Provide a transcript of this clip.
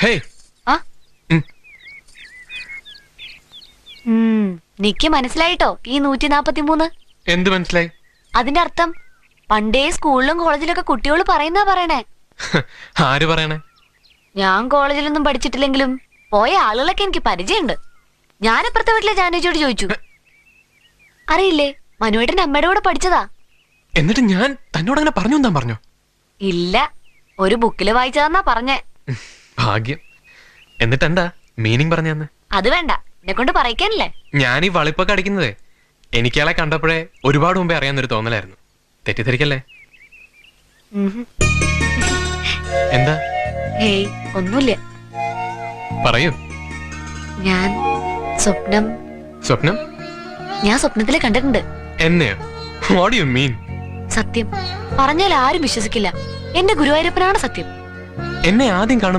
Hey നിക്ക് മനസ്സിലായിട്ടോ ഈ 143? എന്ത് മനസ്സിലായി? അതിന്റെ അർത്ഥം പണ്ടേ സ്കൂളിലും കോളേജിലൊക്കെ കുട്ടികൾ പറയുന്നാ പറയണേ. ആര് പറയണേ? ഞാൻ കോളേജിലൊന്നും പഠിച്ചിട്ടില്ലെങ്കിലും പോയ ആളുകളൊക്കെ എനിക്ക് പരിചയമുണ്ട്. ഞാനപ്പുറത്തെ വീട്ടിലെ ജാനുജിയോട് ചോദിച്ചു. അറിയില്ലേ, മനുവേട്ടന്റെ അമ്മയുടെ കൂടെ പഠിച്ചതാ. എന്നിട്ട് ഞാൻ തന്നോട് അങ്ങനെ പറഞ്ഞു എന്താ പറഞ്ഞോ? ഇല്ല, ഒരു ബുക്കില് വായിച്ചതാന്നാ പറഞ്ഞേ. ഭാഗ്യം. എന്നിട്ട് എന്താ മീനിങ് പറഞ്ഞു തന്നെ? അത് വേണ്ട, എന്നെ കൊണ്ട് പറയിക്കാനില്ലേ. ഞാൻ ഈ വളിപ്പൊക്കെ അടിക്കുന്നതേ എനിക്കയാളെ കണ്ടപ്പോഴേ ഒരുപാട് മുമ്പേ അറിയാവുന്നൊരു തോന്നലായിരുന്നു. തെറ്റിദ്ധരിക്കല്ലേ? എന്താ? ഹേയ്, ഒന്നുമില്ല. പറയൂ. ഞാൻ സ്വപ്നം ഞാൻ സ്വപ്നത്തില് കണ്ടിട്ടുണ്ട്. എന്നെയോ? What you mean? സത്യം പറഞ്ഞാൽ ആരും വിശ്വസിക്കില്ല. എന്റെ ഗുരുവായൂരപ്പനാണ് സത്യം. എന്നെ ആദ്യം കാണും